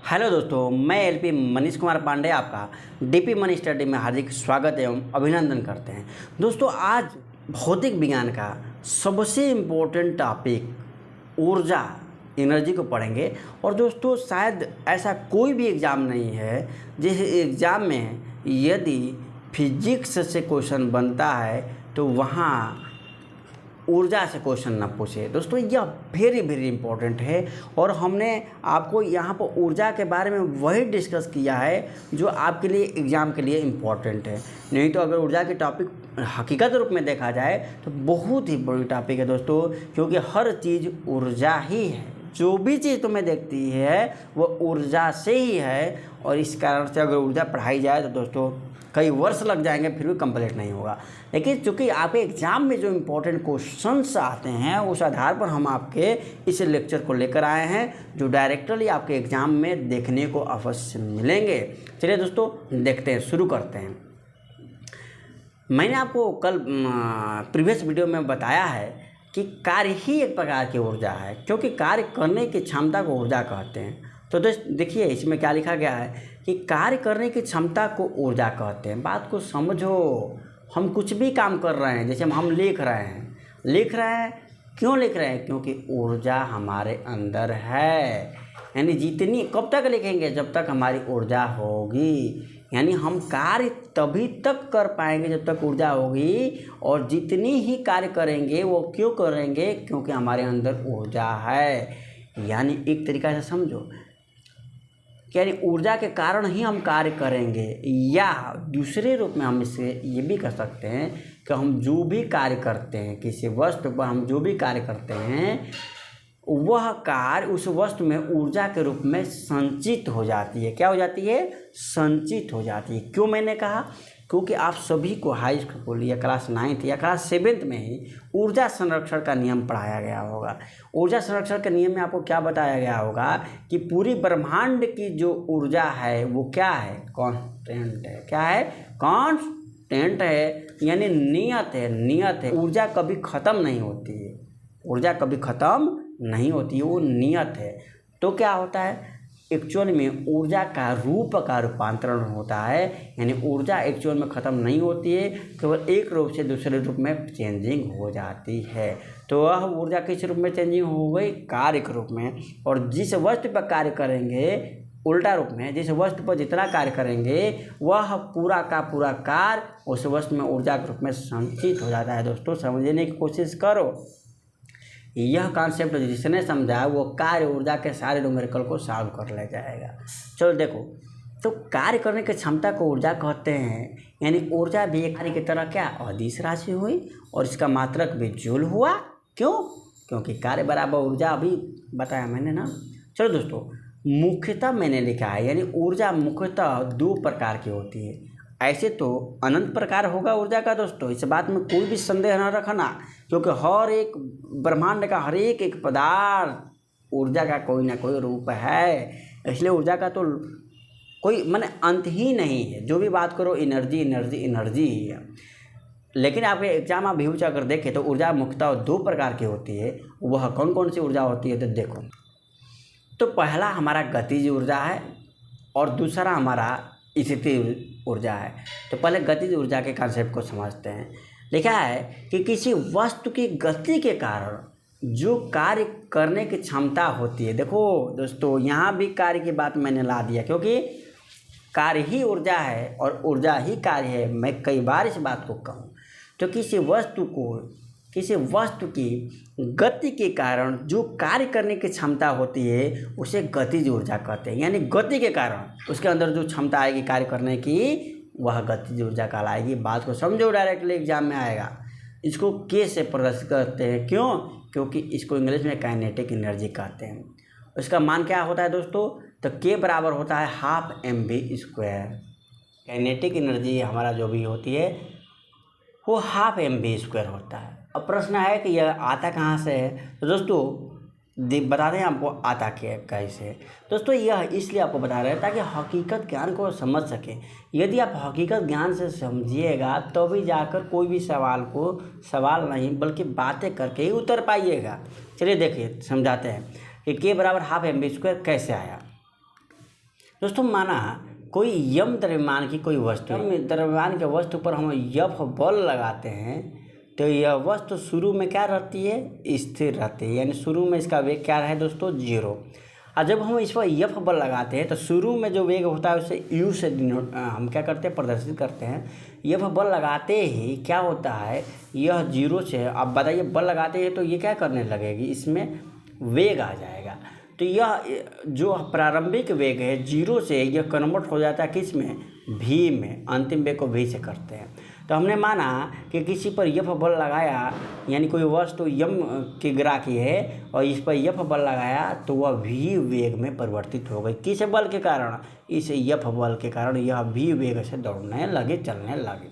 Hello दोस्तों, मैं LP Manish Kumar Pandey आपका डीपी मनी स्टडी में हार्दिक स्वागत एवं अभिनंदन करते हैं। दोस्तों, आज भौतिक विज्ञान का सबसे इम्पोर्टेंट टॉपिक ऊर्जा एनर्जी को पढ़ेंगे। और दोस्तों, शायद ऐसा कोई भी एग्ज़ाम नहीं है जिस एग्ज़ाम में यदि फिजिक्स से क्वेश्चन बनता है तो वहाँ ऊर्जा से क्वेश्चन ना पूछे। दोस्तों, यह वेरी इंपॉर्टेंट है और हमने आपको यहाँ पर ऊर्जा के बारे में वही डिस्कस किया है जो आपके लिए एग्ज़ाम के लिए इम्पॉर्टेंट है। नहीं तो अगर ऊर्जा के टॉपिक हकीकत रूप में देखा जाए तो बहुत ही बड़ी टॉपिक है दोस्तों, क्योंकि हर चीज़ ऊर्जा ही है। जो भी चीज़ तुम्हें देखती है वो ऊर्जा से ही है और इस कारण से अगर ऊर्जा पढ़ाई जाए तो दोस्तों कई वर्ष लग जाएंगे फिर भी कंप्लीट नहीं होगा। लेकिन चूँकि आपके एग्ज़ाम में जो इम्पोर्टेंट क्वेश्चंस आते हैं उस आधार पर हम आपके इस लेक्चर को लेकर आए हैं जो डायरेक्टली आपके एग्ज़ाम में देखने को अवश्य मिलेंगे। चलिए दोस्तों, देखते हैं, शुरू करते हैं। मैंने आपको कल प्रीवियस वीडियो में बताया है कि कार्य ही एक प्रकार की ऊर्जा है, क्योंकि कार्य करने की क्षमता को ऊर्जा कहते हैं। तो देखिए इसमें क्या लिखा गया है कि कार्य करने की क्षमता को ऊर्जा कहते हैं। बात को समझो, हम कुछ भी काम कर रहे हैं, जैसे हम लिख रहे हैं, क्यों लिख रहे हैं? क्योंकि ऊर्जा हमारे अंदर है। यानी जितनी कब तक लिखेंगे? जब तक हमारी ऊर्जा होगी। यानी हम कार्य तभी तक कर पाएंगे जब तक ऊर्जा होगी, और जितनी ही कार्य करेंगे वो क्यों करेंगे? क्योंकि हमारे अंदर ऊर्जा है। यानी एक तरीक़ा से समझो, यानी ऊर्जा के कारण ही हम कार्य करेंगे, या दूसरे रूप में हम इसे ये भी कह सकते हैं कि हम जो भी कार्य करते हैं, किसी वस्तु पर हम जो भी कार्य करते हैं वह कार्य उस वस्तु में ऊर्जा के रूप में संचित हो जाती है। क्या हो जाती है? संचित हो जाती है। क्यों मैंने कहा? क्योंकि आप सभी को हाई स्कूल या क्लास 9th या क्लास 7th में ही ऊर्जा संरक्षण का नियम पढ़ाया गया होगा। ऊर्जा संरक्षण के नियम में आपको क्या बताया गया होगा कि पूरी ब्रह्मांड की जो ऊर्जा है वो क्या है? कांस्टेंट है। क्या है? कांस्टेंट है, यानी नियत है। ऊर्जा कभी ख़त्म नहीं होती है, ऊर्जा कभी ख़त्म नहीं होती है, वो नियत है। तो क्या होता है? एक्चुअल में ऊर्जा का रूप का रूपांतरण होता है। यानी ऊर्जा एक्चुअल में ख़त्म नहीं होती है, केवल एक रूप से दूसरे रूप में चेंजिंग हो जाती है। तो वह ऊर्जा किस रूप में चेंजिंग हो गई? कार्य के रूप में। और जिस वस्तु पर कार्य करेंगे उल्टा रूप में, जिस वस्तु पर जितना कार्य करेंगे वह पूरा का पूरा कार्य उस वस्तु में ऊर्जा के रूप में संचित हो जाता है। दोस्तों, समझने की कोशिश करो। यह कॉन्सेप्ट जिसने समझा वो कार्य ऊर्जा के सारे न्यूमेरिकल को सॉल्व कर ले जाएगा। चलो देखो, तो कार्य करने की क्षमता को ऊर्जा कहते हैं। यानी ऊर्जा भी एक कार्य की तरह क्या अदिश राशि हुई और इसका मात्रक भी जूल हुआ। क्यों? क्योंकि कार्य बराबर ऊर्जा, अभी बताया मैंने ना। चलो दोस्तों, मुख्यतः मैंने लिखा है, यानी ऊर्जा मुख्यतः 2 प्रकार की होती है। ऐसे तो अनंत प्रकार होगा ऊर्जा का दोस्तों, इस बात में कोई भी संदेह न रखना, क्योंकि हर एक ब्रह्मांड का हर एक पदार्थ ऊर्जा का कोई ना कोई रूप है। इसलिए ऊर्जा का तो कोई माने अंत ही नहीं है। जो भी बात करो एनर्जी ही है। लेकिन आपके एग्जाम आप व्यूज अगर देखें तो ऊर्जा मुख्यतः 2 प्रकार की होती है। वह कौन कौन सी ऊर्जा होती है? तो देखो, तो पहला हमारा गतिज ऊर्जा है और दूसरा हमारा स्थितिज ऊर्जा है। तो पहले गतिज ऊर्जा के कॉन्सेप्ट को समझते हैं। लिखा है कि किसी वस्तु की गति के कारण जो कार्य करने की क्षमता होती है। देखो दोस्तों, यहाँ भी कार्य की बात मैंने ला दिया, क्योंकि कार्य ही ऊर्जा है और ऊर्जा ही कार्य है। मैं कई बार इस बात को कहूँ तो किसी वस्तु की गति के कारण जो कार्य करने की क्षमता होती है उसे गतिज ऊर्जा कहते हैं। यानी गति के कारण उसके अंदर जो क्षमता आएगी कार्य करने की वह गतिज ऊर्जा कहलाएगी। बात को समझो, डायरेक्टली एग्जाम में आएगा। इसको के से प्रदर्शित करते हैं। क्यों? क्योंकि इसको इंग्लिश में काइनेटिक एनर्जी कहते हैं। उसका मान क्या होता है दोस्तों? तो के बराबर होता है ½ mv²। काइनेटिक एनर्जी हमारा जो भी होती है वो ½ mv² होता है। अब प्रश्न है कि यह आता कहाँ से है? तो दोस्तों बताते हैं आपको आता क्या कैसे। दोस्तों, यह इसलिए आपको बता रहे हैं ताकि हकीकत ज्ञान को समझ सकें। यदि आप हकीकत ज्ञान से समझिएगा तभी जाकर कोई भी सवाल नहीं बल्कि बातें करके ही उतर पाइएगा। चलिए देखिए, समझाते हैं कि के बराबर ½ mv² कैसे आया। दोस्तों माना कोई यम द्रव्यमान की कोई वस्तु, यम द्रव्यमान के वस्तु पर हम यफ बल लगाते हैं तो यह वस्तु शुरू में क्या रहती है, स्थिर रहती है, यानी शुरू में इसका वेग क्या है दोस्तों, 0। और जब हम इस पर यफ बल लगाते हैं तो शुरू में जो वेग होता है उसे यू से हम क्या करते हैं, प्रदर्शित करते हैं। यफ बल लगाते ही क्या होता है, यह 0 से, अब बताइए बल लगाते हैं तो ये क्या करने लगेगी, इसमें वेग आ जाएगा। तो यह जो प्रारंभिक वेग है 0 से यह कन्वर्ट हो जाता है किस में, भी में, अंतिम वेग को भी से करते हैं। तो हमने माना कि किसी पर यफ बल लगाया, यानी कोई वस्तु यम की गिरा की है और इस पर यफ बल लगाया तो वह भी वेग में परिवर्तित हो गई। किस बल के कारण, इस यफ बल के कारण यह भी वेग से दौड़ने लगे, चलने लगे।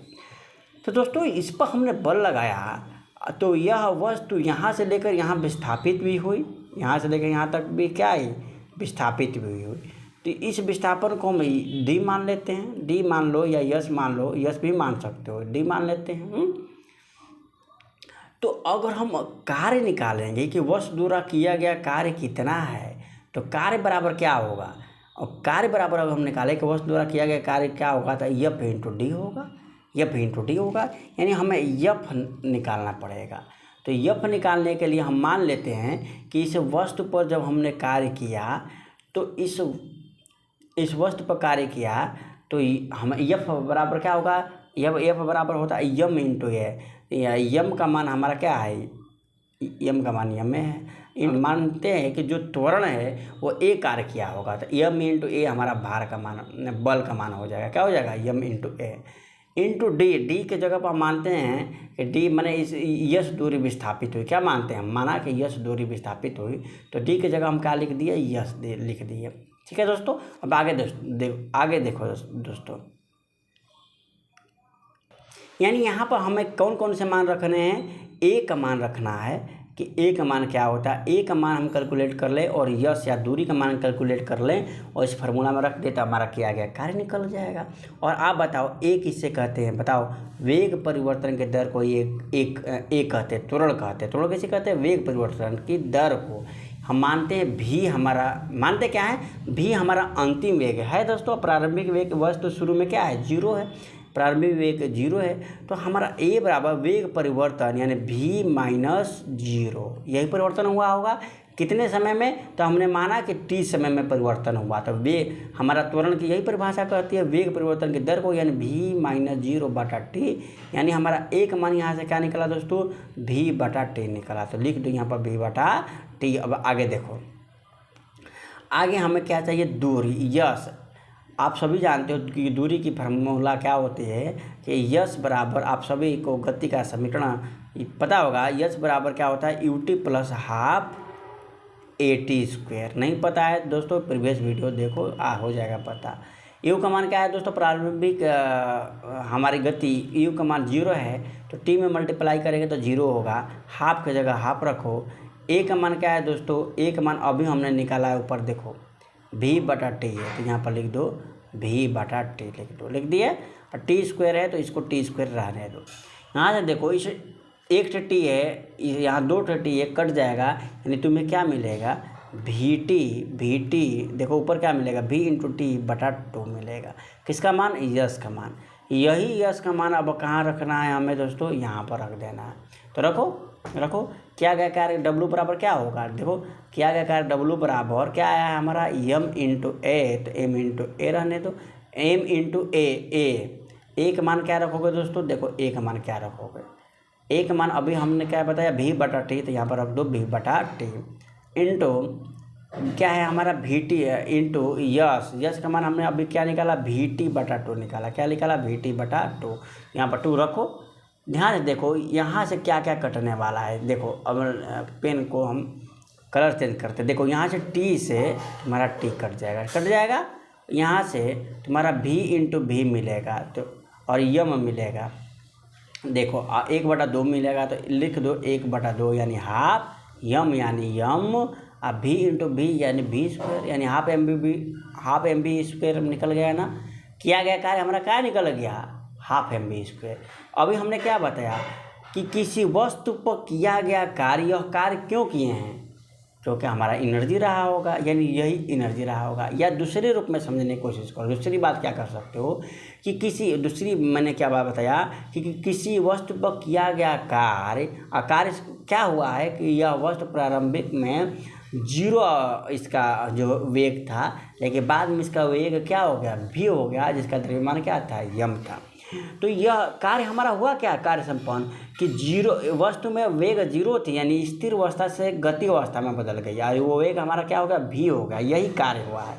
तो दोस्तों इस पर हमने बल लगाया तो यह वस्तु यहाँ से लेकर यहाँ विस्थापित भी हुई, यहाँ से लेकर यहाँ तक भी क्या है, विस्थापित भी हुई। तो इस विस्थापन को हम डी मान लेते हैं, डी मान लो या यस मान लो, यस भी मान सकते हो, डी मान लेते हैं। तो अगर हम कार्य निकालेंगे कि वस्तु द्वारा किया गया कार्य कितना है, तो कार्य बराबर क्या होगा, और कार्य बराबर अगर हम निकालें कि वस्तु द्वारा किया गया कार्य क्या होगा, तो यफ इंटू डी होगा, यफ इंटू डी होगा, यानी हमें यफ निकालना पड़ेगा। तो यफ निकालने के लिए हम मान लेते हैं कि इस वस्तु पर जब हमने कार्य किया तो इस वस्तु पर कार्य किया तो हम यफ बराबर क्या होगा, यफ बराबर होता है यम इंटू ए, यम का मान हमारा क्या है, यम का मान यम है। मानते हैं कि जो त्वरण है वो ए कार्य किया होगा, तो यम इंटू ए हमारा भार का मान, बल का मान हो जाएगा, क्या हो जाएगा, यम इंटू ए इंटू डी। डी के जगह पर हम मानते हैं कि डी माने इस यश दूरी विस्थापित हुई, क्या मानते हैं, माना कि यश दूरी विस्थापित हुई, तो डी की जगह हम क्या लिख दिए, यश लिख दिए। ठीक है दोस्तों, अब आगे देखो दोस्तों, यानी यहाँ पर हमें कौन कौन से मान रखने हैं, ए का मान रखना है कि ए का मान क्या होता है, ए का मान हम कैलकुलेट कर लें और यश या दूरी का मान कैलकुलेट कर लें और इस फार्मूला में रख दे तो हमारा किया गया कार्य निकल जाएगा। और आप बताओ ए किससे कहते हैं, बताओ, वेग परिवर्तन के दर को एक कहते हैं, त्वरण कहते हैं। त्वरण कैसे कहते हैं, वेग परिवर्तन की दर को हम मानते हैं भी हमारा, मानते क्या है, भी हमारा अंतिम वेग है दोस्तों। प्रारंभिक वेग वस्तु शुरू में क्या है, 0 है, प्रारंभिक वेग 0 है, तो हमारा ए बराबर वेग परिवर्तन यानी भी माइनस 0, यही परिवर्तन हुआ होगा कितने समय में, तो हमने माना कि टी समय में परिवर्तन हुआ। तो वेग हमारा त्वरण की यही परिभाषा कहती है वेग परिवर्तन की दर को, यानी भी माइनस 0 बटा टी, यानी हमारा एक मान यहाँ से क्या निकला दोस्तों, भी बटा टी निकला। तो लिख दो यहाँ पर भी बटा टी। अब आगे देखो, आगे हमें क्या चाहिए, दूरी, यश। आप सभी जानते हो कि दूरी की फार्मूला क्या होती है कि यश बराबर, आप सभी को गति का समीकरण पता होगा, यश बराबर क्या होता है, U T plus half A T square. नहीं पता है दोस्तों, प्रीवियस वीडियो देखो, हो जाएगा पता। यू का मान क्या है दोस्तों, प्रारंभिक हमारी गति यू का मान 0 है, तो टी में मल्टीप्लाई करेंगे तो 0 होगा, हाफ की जगह हाफ रखो। ए का मान क्या है दोस्तों, ए का मान अभी हमने निकाला है, ऊपर देखो भी बटा टी है, तो यहाँ पर लिख दो भी बटा टी, लिख दिए। और टी स्क्वायर है तो इसको टी स्क्वायर रहने दो। यहाँ से देखो, इस एक टी है, यहाँ 2 टी है, कट जाएगा, यानी तुम्हें क्या मिलेगा, भी टी देखो ऊपर क्या मिलेगा, भी इंटू टी बटा 2 मिलेगा। किसका मान, यश का मान। यही यश का मान अब कहाँ रखना है हमें दोस्तों, यहाँ पर रख देना है। तो रखो क्या गया कार्य, डब्लू बराबर क्या होगा, देखो क्या गया कार्य, डब्लू बराबर क्या आया है हमारा, यम इंटू ए, तो एम इंटू ए रहने दो, एम इंटू ए का मान क्या रखोगे दोस्तों, देखो ए का मान क्या रखोगे, ए का मान अभी हमने क्या बताया, भी बटा टी, तो यहाँ पर रख दो भी बटा टी इंटू क्या है हमारा, भी टी इंटू यश का मान हमने अभी क्या निकाला, भी टी बटा 2 निकाला, क्या निकाला, भी टी बटा 2, यहाँ पर 2 रखो। ध्यान से देखो यहाँ से क्या क्या कटने वाला है, देखो अब पेन को हम कलर चेंज करते, देखो यहाँ से टी से तुम्हारा टी कट जाएगा, यहाँ से तुम्हारा भी इंटू भी मिलेगा, तो और यम मिलेगा, देखो 1/2 मिलेगा, तो लिख दो 1/2 यानी हाफ, यम यानी यम, अब भी इंटू भी यानी भी स्क्वायर, यानी हाफ एम बी स्क्वायर निकल गया ना। किया गया कार्य हमारा क्या निकल गया, हाफ एम बी स्क्वायर। अभी हमने क्या बताया कि किसी वस्तु पर किया गया कार्य, यह कार्य क्यों किए हैं, क्योंकि हमारा एनर्जी रहा होगा, यानी यही एनर्जी रहा होगा। या दूसरे रूप में समझने की कोशिश करो। दूसरी बात क्या कर सकते हो कि मैंने क्या बात बताया कि किसी वस्तु पर किया गया कार्य क्या हुआ है कि यह वस्तु प्रारंभिक में 0 इसका जो वेग था, लेकिन बाद में इसका वेग क्या हो गया, v हो गया, जिसका द्रव्यमान क्या था, यम था। तो यह कार्य हमारा हुआ क्या, कार्य संपन्न कि 0 वस्तु में वेग 0 थी, यानी स्थिर अवस्था से गति अवस्था में बदल गई और वो वेग हमारा क्या होगा, v हो गया। यही कार्य हुआ है।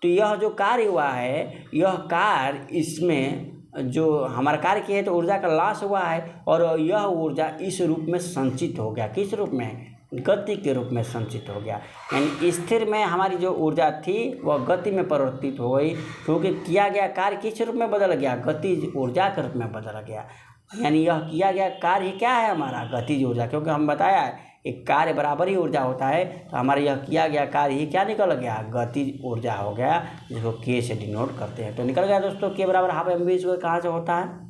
तो यह जो कार्य हुआ है, यह कार्य इसमें जो हमारा कार्य किया है तो ऊर्जा का लॉस हुआ है और यह ऊर्जा इस रूप में संचित हो गया। किस रूप में, गति के रूप में संचित हो गया। यानी स्थिर में हमारी जो ऊर्जा थी वह गति में परिवर्तित हो गई, क्योंकि किया गया कार्य किस रूप में बदल गया, गतिज ऊर्जा के रूप में बदल गया। यानी यह किया गया कार्य क्या है, हमारा गतिज ऊर्जा, क्योंकि हम बताया है एक कार्य बराबर ही ऊर्जा होता है। तो हमारा यह किया गया कार्य ही क्या निकल गया, गतिज ऊर्जा हो गया, जिसको के से डिनोट करते हैं। तो निकल गया दोस्तों के बराबर हाफ mv² कहाँ से होता है।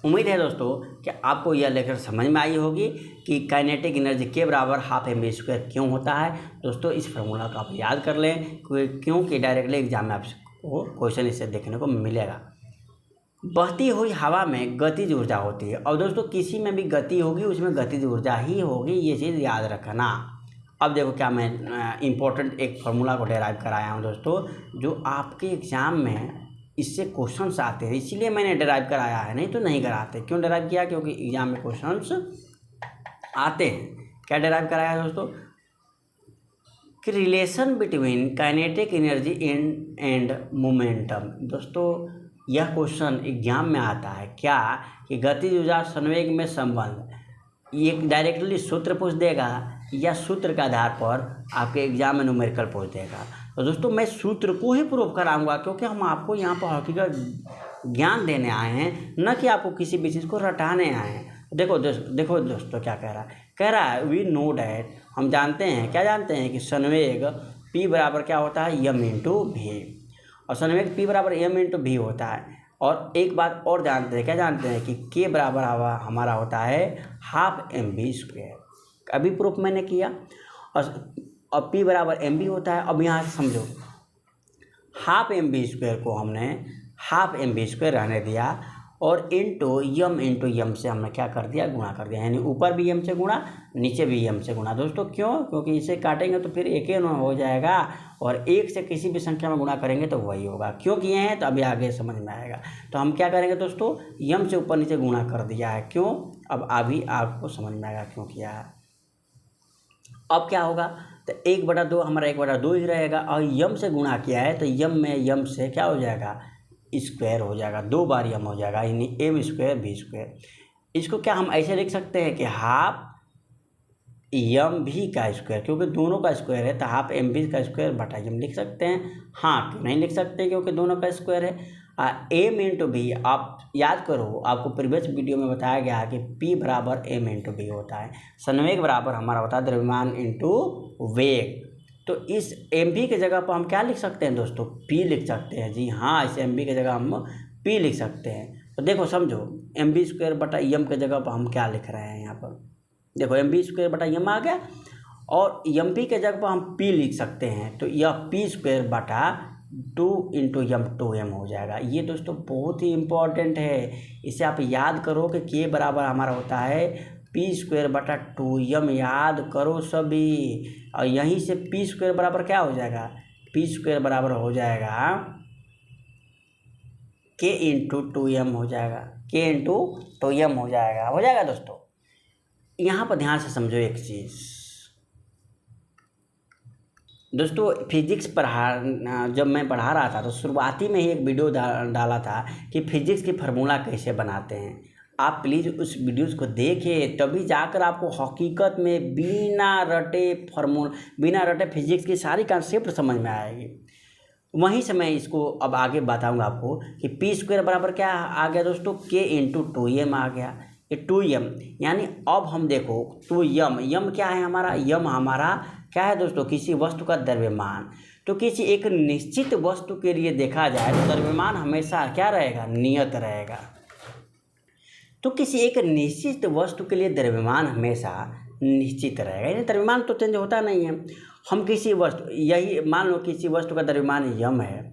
उम्मीद है दोस्तों कि आपको यह लेक्चर समझ में आई होगी कि काइनेटिक एनर्जी के बराबर हाफ mv² क्यों होता है। दोस्तों इस फार्मूला को आप याद कर लें, क्योंकि डायरेक्टली एग्जाम में आपको क्वेश्चन इससे देखने को मिलेगा। बहती हुई हवा में गतिज ऊर्जा होती है, और दोस्तों किसी में भी गति होगी उसमें गतिज ऊर्जा ही होगी, ये चीज़ याद रखना। अब देखो क्या मैं इम्पोर्टेंट एक फार्मूला को डेराइव कराया हूँ दोस्तों, जो आपके एग्जाम में इससे क्वेश्चंस आते हैं, इसीलिए मैंने डेराइव कराया है, नहीं तो नहीं कराते। क्यों डेराइव किया, क्योंकि एग्जाम में क्वेश्चंस आते हैं। क्या डेराइव कराया है दोस्तों कि relation between kinetic energy and momentum. दोस्तों यह क्वेश्चन एग्जाम में आता है क्या कि गतिज ऊर्जा संवेग में संबंध, ये डायरेक्टली सूत्र पूछ देगा या सूत्र के आधार पर आपके एग्जाम में न्यूमेरिकल पूछ देगा। तो दोस्तों मैं सूत्र को ही प्रूव कराऊंगा, क्योंकि हम आपको यहाँ पर हकीकत ज्ञान देने आए हैं, न कि आपको किसी भी चीज़ को रटाने आए हैं। देखो दोस्तों क्या कह रहा है वी नो डैट, हम जानते हैं, क्या जानते हैं कि संवेग p बराबर क्या होता है, m इंटू वी, और संवेग p बराबर m इंटू वी होता है। और एक बात और जानते हैं, क्या जानते हैं कि k बराबर हमारा होता है हाफ mv²। अभी प्रूफ मैंने किया। और p बराबर mv होता है। अब यहाँ से समझो, हाफ mv² को हमने हाफ mv² रहने दिया और इंटू यम से हमने क्या कर दिया, गुणा कर दिया। यानी ऊपर भी m से गुणा, नीचे भी m से गुणा। दोस्तों क्यों, क्योंकि इसे काटेंगे तो फिर एक ही हो जाएगा, और एक से किसी भी संख्या में गुणा करेंगे तो वही होगा। क्यों किए हैं तो अभी आगे समझ में आएगा। तो हम क्या करेंगे दोस्तों, m से ऊपर नीचे गुणा कर दिया है। क्यों, अब अभी आपको समझ में आएगा क्यों किया है। अब क्या होगा, तो 1/2 हमारा 1/2 ही रहेगा, और यम से गुणा किया है तो यम से क्या हो जाएगा, स्क्वायर हो जाएगा, 2 बार यम हो जाएगा, यानी m² v²। इसको क्या हम ऐसे लिख सकते हैं कि हाफ यम भी का स्क्वायर, क्योंकि दोनों का स्क्वायर है तो हाफ एम भी का स्क्वायर बटा यम लिख सकते हैं। हाँ क्यों नहीं लिख सकते, क्योंकि दोनों का स्क्वायर है। एम इंटू भी आप याद करो, आपको प्रीवियस वीडियो में बताया गया है कि p बराबर m इंटू भी होता है। संवेग बराबर हमारा होता है द्रव्यमान इंटू वेग। तो इस एम भी की जगह पर हम क्या लिख सकते हैं दोस्तों, p लिख सकते हैं। जी हाँ, इस एम भी की जगह हम p लिख सकते हैं। तो देखो समझो, mv² बटा यम की जगह पर हम क्या लिख रहे हैं, यहाँ पर देखो mv² बटा यम आ गया, और एम पी के जगह पर हम p लिख सकते हैं। तो यह p² बटा 2 इंटू यम 2m हो जाएगा। ये दोस्तों बहुत ही इम्पोर्टेंट है, इसे आप याद करो कि k बराबर हमारा होता है p² बटा 2m। याद करो सभी, और यहीं से p² बराबर क्या हो जाएगा, p² बराबर हो जाएगा k इंटू 2m हो जाएगा, k इंटू 2m हो जाएगा दोस्तों। यहाँ पर ध्यान से समझो एक चीज़ दोस्तों, फिजिक्स जब मैं पढ़ा रहा था तो शुरुआती में ही एक वीडियो डाला था कि फिजिक्स की फार्मूला कैसे बनाते हैं। आप प्लीज़ उस वीडियोस को देखें, तभी जाकर आपको हकीकत में बिना रटे फिजिक्स की सारी कॉन्सेप्ट समझ में आएगी। वहीं से मैं इसको अब आगे बताऊंगा आपको कि p² बराबर क्या आ गया दोस्तों, k इंटू 2m आ गया। ये 2m, यानी अब हम देखो 2m क्या है हमारा, यम हमारा क्या है दोस्तों, किसी वस्तु का द्रव्यमान। तो किसी एक निश्चित वस्तु के लिए देखा जाए तो द्रव्यमान हमेशा क्या रहेगा, नियत रहेगा। तो किसी एक निश्चित वस्तु के लिए द्रव्यमान हमेशा निश्चित रहेगा, यानी द्रव्यमान तो चेंज होता नहीं है। हम किसी वस्तु, यही मान लो किसी वस्तु का द्रव्यमान यम है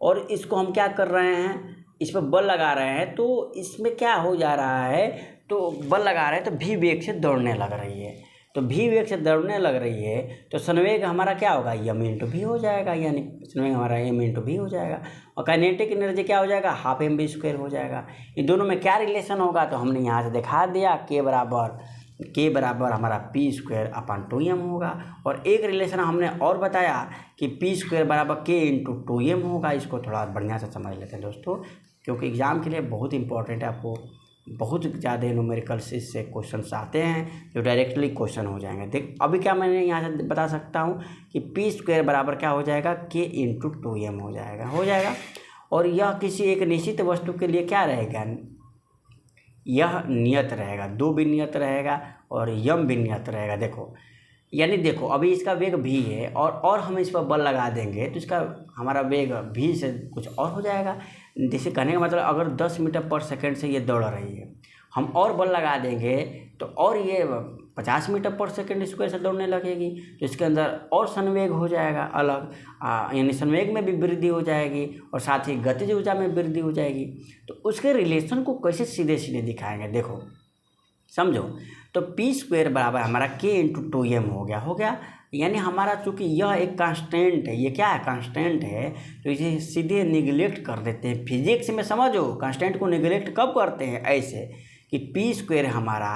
और इसको हम क्या कर रहे हैं, इस पर बल लगा रहे हैं, तो इसमें क्या हो जा रहा है, तो बल लगा रहे हैं तो भी वेग से दौड़ने लग रही है, तो भी वेग से दौड़ने लग रही है तो संवेग हमारा क्या होगा, यम इंटू भी हो जाएगा, यानी संवेग हमारा एम इंटू भी हो जाएगा। और काइनेटिक एनर्जी क्या हो जाएगा, हाफ एम बी स्क्वायर हो जाएगा। इन दोनों में क्या रिलेशन होगा, तो हमने यहाँ से दिखा दिया, के बराबर हमारा पी स्क्वायर अपन 2m होगा। और एक रिलेशन हमने और बताया कि पी स्क्वायर बराबर के इंटू 2m होगा। इसको थोड़ा बढ़िया से समझ लेते हैं दोस्तों, क्योंकि एग्ज़ाम के लिए बहुत इंपॉर्टेंट है। आपको बहुत ज़्यादा न्यूमेरिकल्स इससे क्वेश्चंस आते हैं जो डायरेक्टली क्वेश्चन हो जाएंगे। देख अभी क्या मैंने यहाँ से बता सकता हूँ कि पी स्क्वायर बराबर क्या हो जाएगा, के इंटू 2m हो जाएगा। और यह किसी एक निश्चित वस्तु के लिए क्या रहेगा, यह नियत रहेगा, 2 भी नियत रहेगा और यम भी नियत रहेगा। देखो यानी देखो अभी इसका वेग भी है और हम इस पर बल लगा देंगे तो इसका हमारा वेग भी से कुछ और हो जाएगा। जैसे कहने का मतलब अगर 10 मीटर पर सेकंड से ये दौड़ रही है, हम और बल लगा देंगे तो और ये 50 मीटर पर सेकंड स्क्वायर से दौड़ने लगेगी, तो इसके अंदर और संवेग हो जाएगा अलग, यानी संवेग में भी वृद्धि हो जाएगी और साथ ही गतिज ऊर्जा में वृद्धि हो जाएगी। तो उसके रिलेशन को कैसे सीधे सीधे दिखाएंगे, देखो समझो। तो पी स्क्वायर बराबर हमारा के इंटू 2m हो गया, यानी हमारा चूँकि यह एक कांस्टेंट है, ये क्या है, कांस्टेंट है, तो इसे सीधे निगलेक्ट कर देते हैं। फिजिक्स में समझो कांस्टेंट को निगलेक्ट कब करते हैं, ऐसे कि पी स्क्वायर हमारा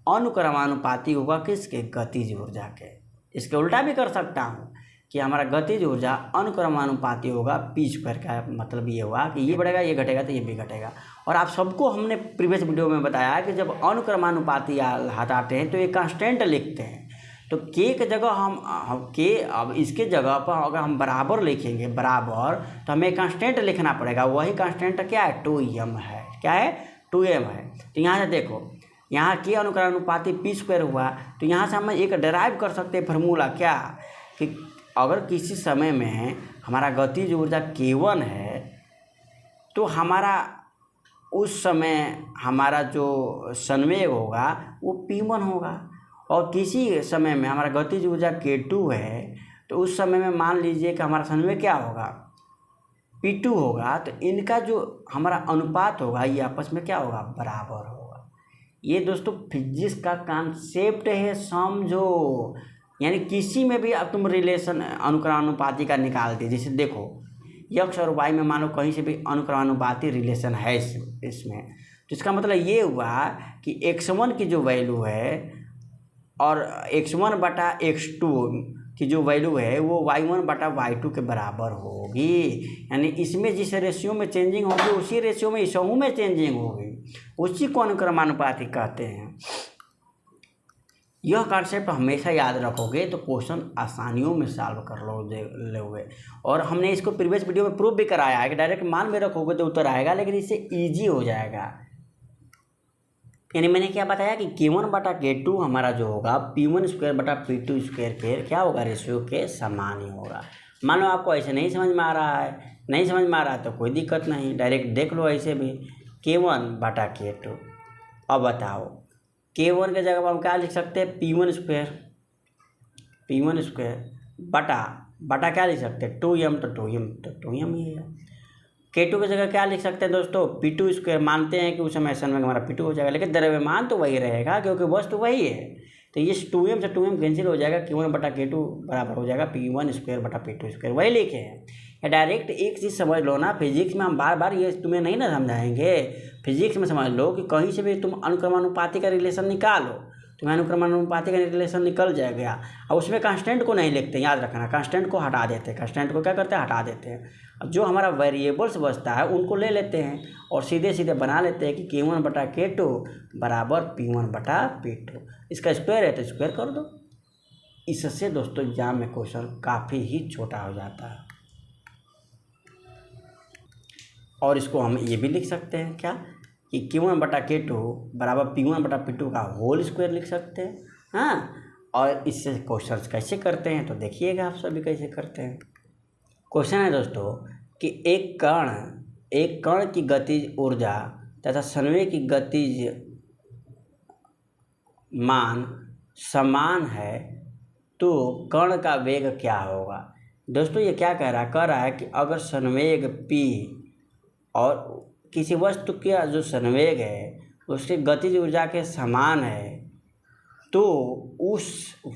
अनुक्रमानुपाती होगा किसके, गतिज ऊर्जा के। इसके उल्टा भी कर सकता हूँ कि हमारा गतिज ऊर्जा अनुक्रमानुपाती होगा पी स्क्वायर का, मतलब ये हुआ कि ये बढ़ेगा ये घटेगा तो ये भी घटेगा। और आप सबको हमने प्रीवियस वीडियो में बताया कि जब अनुक्रमानुपाती हटाते हैं तो ये कांस्टेंट लिखते हैं, तो के की जगह हम के, अब इसके जगह पर अगर हम बराबर लिखेंगे बराबर, तो हमें कांस्टेंट लिखना पड़ेगा। वही कांस्टेंट क्या है, 2m है, क्या है, 2m है। तो यहाँ से देखो, यहाँ के अनुक्रमानुपाती पी स्क्वायर हुआ, तो यहाँ से हम एक डेराइव कर सकते हैं फार्मूला, क्या कि अगर किसी समय में हमारा गतिज ऊर्जा k1 है तो हमारा उस समय हमारा जो संवेग होगा वो p1 होगा, और किसी समय में हमारा गतिज ऊर्जा k2 है तो उस समय में मान लीजिए कि हमारा संवेग क्या होगा, p2 होगा। तो इनका जो हमारा अनुपात होगा ये आपस में क्या होगा, बराबर होगा। ये दोस्तों फिजिक्स का कॉन्सेप्ट है, समझो। यानी किसी में भी अब तुम रिलेशन अनुक्रमानुपाती का निकाल दिए, जैसे देखो यक्ष और वाई में मान लो कहीं से भी अनुक्रमानुपाती रिलेशन है इसमें, तो इसका मतलब ये हुआ कि x1 की जो वैल्यू है और x1 बटा x2 की जो वैल्यू है वो y1 बटा y2 के बराबर होगी। यानी इसमें जिस रेशियो में चेंजिंग होगी उसी रेशियो में इसहू में चेंजिंग होगी, उसी को अनुक्रमानुपाती कहते हैं। यह कॉन्सेप्ट हमेशा याद रखोगे तो क्वेश्चन आसानियों में सॉल्व कर लोगे। और हमने इसको प्रीवियस वीडियो में प्रूव भी कराया है कि डायरेक्ट मान में रखोगे तो उत्तर आएगा, लेकिन इससे इजी हो जाएगा। यानी मैंने क्या बताया कि k1 बटा k2 हमारा जो होगा p1 स्क्वायर बटा p2 स्क्वायर के क्या होगा, रेशियो के समान ही होगा। मान लो आपको ऐसे नहीं समझ में आ रहा है, नहीं समझ में आ रहा है तो कोई दिक्कत नहीं, डायरेक्ट देख लो ऐसे भी, k1 बटा k2। अब बताओ k1 के जगह पर हम क्या लिख सकते हैं, p1 स्क्वायर बटा क्या लिख सकते हैं, 2m, तो 2m ही है। k2 की जगह क्या लिख सकते हैं दोस्तों, p2 स्क्वायर। मानते हैं कि उस समय संवेग हमारा p2 हो जाएगा, लेकिन द्रव्यमान तो वही रहेगा क्योंकि वस्तु वही है। तो ये 2m से 2m कैंसिल हो जाएगा, k1 बटा k2 बराबर हो जाएगा p1 स्क्वायर बटा p2 स्क्वायर, वही लिखे हैं। या डायरेक्ट एक चीज़ समझ लो ना, फिजिक्स में हम बार बार ये तुम्हें नहीं ना समझाएंगे, फिजिक्स में समझ लो कि कहीं से भी तुम अनुक्रमानुपाती का रिलेशन निकालो, तुम्हें अनुक्रमानुपाती का रिलेशन निकल जाएगा। और उसमें कांस्टेंट को नहीं लिखते, याद रखना, कांस्टेंट को हटा देते हैं। कांस्टेंट को क्या करते हैं, हटा देते हैं। अब जो हमारा वेरिएबल्स बचता है उनको ले लेते हैं और सीधे सीधे बना लेते हैं कि k1 बटा k2 बराबर p1 बटा p2। इसका स्क्वायर है तो स्क्वायर कर दो। इससे दोस्तों एग्जाम में क्वेश्चन काफ़ी ही छोटा हो जाता है। और इसको हम ये भी लिख सकते हैं क्या, कि k1 बटा k2 बराबर p1 बटा p2 का होल स्क्वायर लिख सकते हैं। हाँ, और इससे क्वेश्चन कैसे करते हैं to देखिएगा आप सभी कैसे करते हैं। क्वेश्चन है दोस्तों कि एक कण की गतिज ऊर्जा तथा संवेग की गतिज मान समान है तो कण का वेग क्या होगा। दोस्तों ये क्या कह रहा है कि अगर संवेग p और किसी वस्तु का जो संवेग है उसकी गतिज ऊर्जा के समान है तो उस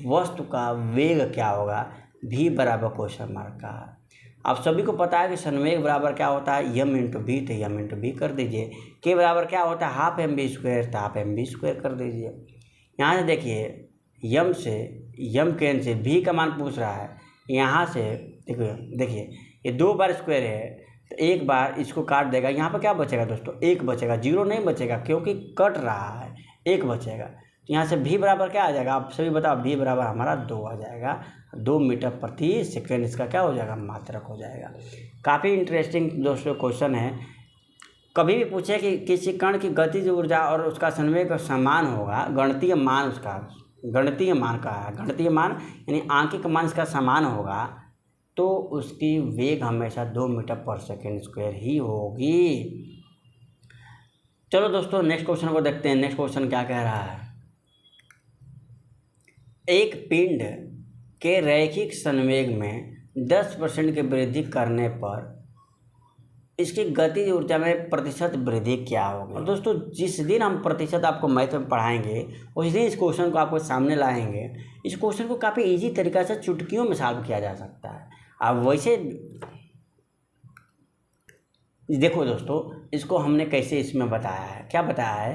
वस्तु का वेग क्या होगा। v बराबर क्वेश्चन मार्क का। आप सभी को पता है कि संवेग बराबर क्या होता है, m इंटू बी, तो m इंटू बी कर दीजिए। k बराबर क्या होता है, हाफ एम बी स्क्वायर, तो हाफ एम बी स्क्वायर कर दीजिए। यहाँ से देखिए m से m कैन से v का मान पूछ रहा है। यहाँ से देखिए ये 2 बार स्क्वायर है तो एक बार इसको काट देगा, यहाँ पर क्या बचेगा दोस्तों, 1 बचेगा, 0 नहीं बचेगा क्योंकि कट रहा है, 1 बचेगा। तो यहाँ से v बराबर क्या आ जाएगा, आप सभी बताओ, v बराबर हमारा 2 आ जाएगा। 2 मीटर प्रति सेकेंड इसका क्या हो जाएगा, मात्रक हो जाएगा। काफ़ी इंटरेस्टिंग दोस्तों क्वेश्चन है। कभी भी पूछे कि किसी कण की गतिज ऊर्जा और उसका संवेग समान होगा, गणितीय मान उसका, गणितीय मान का है, गणितीय मान यानी आंकिक मान इसका समान होगा तो उसकी वेग हमेशा 2 मीटर पर सेकेंड स्क्वायर ही होगी। चलो दोस्तों नेक्स्ट क्वेश्चन को देखते हैं। नेक्स्ट क्वेश्चन क्या कह रहा है, एक पिंड के रैखिक संवेग में 10% की वृद्धि करने पर इसकी गतिज ऊर्जा में प्रतिशत वृद्धि क्या होगी। और दोस्तों जिस दिन हम प्रतिशत आपको मैथ में पढ़ाएंगे उस दिन इस क्वेश्चन को आपको सामने लाएंगे। इस क्वेश्चन को काफ़ी इजी तरीक़ा से चुटकियों में सॉल्व किया जा सकता है। अब वैसे देखो दोस्तों, इसको हमने कैसे इसमें बताया है, क्या बताया है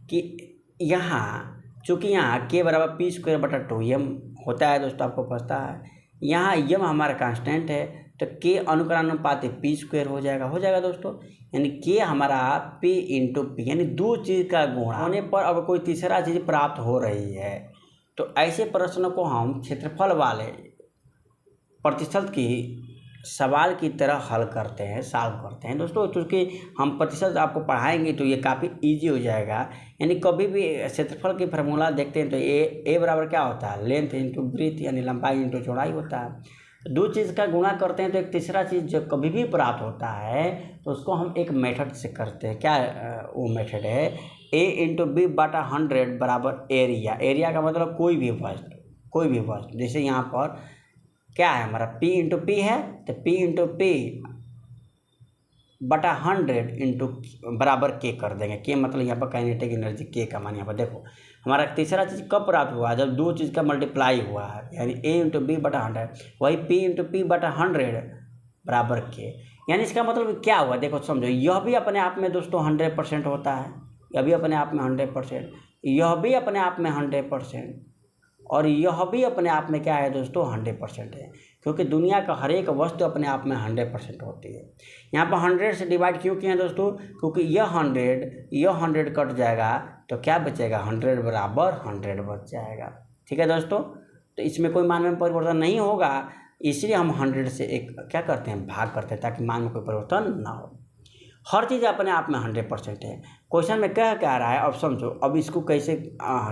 कि यहाँ चूँकि यहाँ k बराबर पी स्क्वायर बटा 2m होता है दोस्तों, आपको पता है। यहाँ m हमारा कांस्टेंट है तो k अनुपात पी स्क्वायर हो जाएगा दोस्तों। यानी k हमारा p इंटू पी, यानी 2 चीज़ का गुणा होने पर अब कोई तीसरा चीज़ प्राप्त हो रही है। तो ऐसे प्रश्नों को हम क्षेत्रफल वाले प्रतिशत की सवाल की तरह हल करते हैं, सॉल्व करते हैं दोस्तों। क्योंकि हम प्रतिशत आपको पढ़ाएंगे तो ये काफ़ी इजी हो जाएगा। यानी कभी भी क्षेत्रफल की फार्मूला देखते हैं तो ए बराबर क्या होता है, लेंथ इंटू ब्रीथ, यानी लंबाई इंटू चौड़ाई होता है। 2 चीज़ का गुणा करते हैं तो एक तीसरा चीज़ जो कभी भी प्राप्त होता है तो उसको हम एक मेथड से करते हैं। क्या वो मेथड है, a इंटू बी बटा 100 बराबर एरिया। एरिया का मतलब कोई भी वस्तु, जैसे यहाँ पर क्या है हमारा p इंटू पी है तो p इंटू पी बटा 100 इंटू बराबर k कर देंगे। k मतलब यहाँ पर काइनेटिक एनर्जी, k का मान यहाँ पर देखो हमारा तीसरा चीज़ कब प्राप्त हुआ, जब 2 चीज़ का मल्टीप्लाई हुआ है, यानी a इंटू बी बटा 100, वही p इंटू पी बटा 100 बराबर k। यानी इसका मतलब क्या हुआ, देखो समझो, यह भी अपने आप में दोस्तों 100% होता है, यह भी अपने आप में 100%, यह भी अपने आप में 100%, और यह भी अपने आप में क्या है दोस्तों 100% है। क्योंकि दुनिया का हर एक वस्तु अपने आप में 100% होती है। यहाँ पर 100 से डिवाइड क्यों किया दोस्तों, क्योंकि यह 100 कट जाएगा तो क्या बचेगा, 100 बराबर 100 बच जाएगा। ठीक है दोस्तों, तो इसमें कोई मान में परिवर्तन नहीं होगा, इसलिए हम 100 से एक क्या करते हैं, भाग करते हैं, ताकि मान में कोई परिवर्तन ना हो। हर चीज़ अपने आप में 100% है। क्वेश्चन में कह रहा है, अब समझो, अब इसको कैसे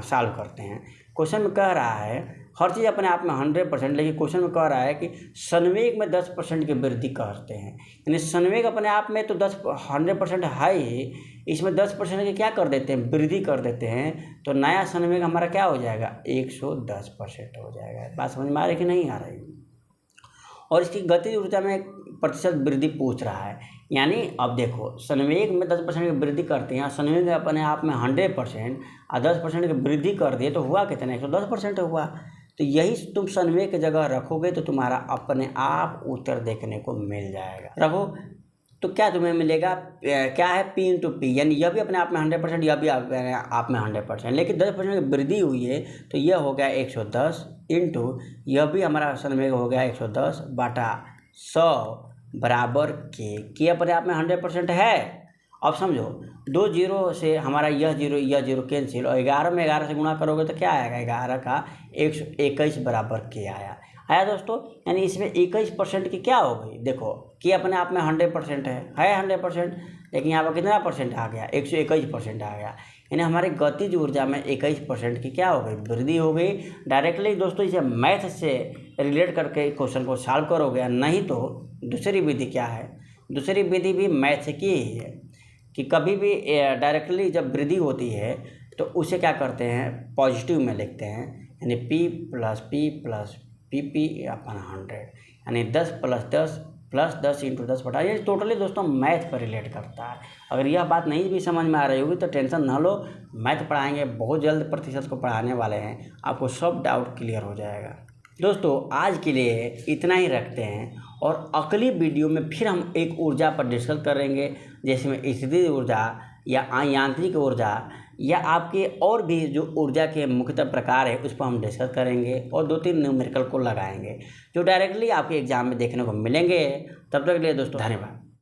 सॉल्व करते हैं। क्वेश्चन में कह रहा है हर चीज़ अपने आप में 100%, लेकिन क्वेश्चन में कह रहा है कि संवेग में 10% की वृद्धि करते हैं। यानी संवेग अपने आप में तो 100% है ही, इसमें 10% की क्या कर देते हैं, वृद्धि कर देते हैं, तो नया संवेग हमारा क्या हो जाएगा, 110% हो जाएगा। बात समझ में आ रही कि नहीं आ रही। और इसकी गतिज ऊर्जा में प्रतिशत वृद्धि पूछ रहा है। यानी अब देखो, संवेग में 10% की वृद्धि करते हैं, संवेग अपने आप में 100% और 10% की वृद्धि कर दिए तो हुआ कितना, 110% हुआ। तो यही तुम संवेग की जगह रखोगे तो तुम्हारा अपने आप उत्तर देखने को मिल जाएगा। रखो तो क्या तुम्हें मिलेगा, क्या है p इंटू पी, यानी यह भी अपने आप में 100%, यह भी अपने आप में 100%, लेकिन 10% की वृद्धि हुई है तो यह हो गया 110 इंटू यह भी हमारा संवेग हो गया 110 बटा 100 बराबर k अपने आप में 100% है। अब समझो 2 जीरो से हमारा यह जीरो कैंसिल, और 11 में 11 से गुणा करोगे तो क्या आएगा, 11 का 121 बराबर k आया दोस्तों। यानी इसमें 21% की क्या हो गई, देखो k अपने आप में 100% है 100%, लेकिन यहाँ पर कितना परसेंट आ गया, 121% आ गया। यानी हमारी गतिज ऊर्जा में 21% की क्या हो गई, वृद्धि हो गई। डायरेक्टली दोस्तों इसे मैथ से रिलेट करके क्वेश्चन को सॉल्व करोगे, नहीं तो दूसरी विधि क्या है, दूसरी विधि भी मैथ की ही है कि कभी भी डायरेक्टली जब वृद्धि होती है तो उसे क्या करते हैं, पॉजिटिव में लिखते हैं। यानी P प्लस PP अपन 100, यानी 10 प्लस 10 इंटू 10 बटा, ये टोटली दोस्तों मैथ पर रिलेट करता है। अगर यह बात नहीं भी समझ में आ रही होगी तो टेंशन ना लो, मैथ पढ़ाएंगे, बहुत जल्द प्रतिशत को पढ़ाने वाले हैं, आपको सब डाउट क्लियर हो जाएगा। दोस्तों आज के लिए इतना ही रखते हैं, और अगली वीडियो में फिर हम एक ऊर्जा पर डिस्कस करेंगे, जैसे में स्थितिज ऊर्जा या यांत्रिक ऊर्जा या आपके और भी जो ऊर्जा के मुख्यतः प्रकार है उस पर हम डिस्कस करेंगे, और 2-3 न्यूमेरिकल को लगाएंगे जो डायरेक्टली आपके एग्जाम में देखने को मिलेंगे। तब तक के लिए दोस्तों धन्यवाद।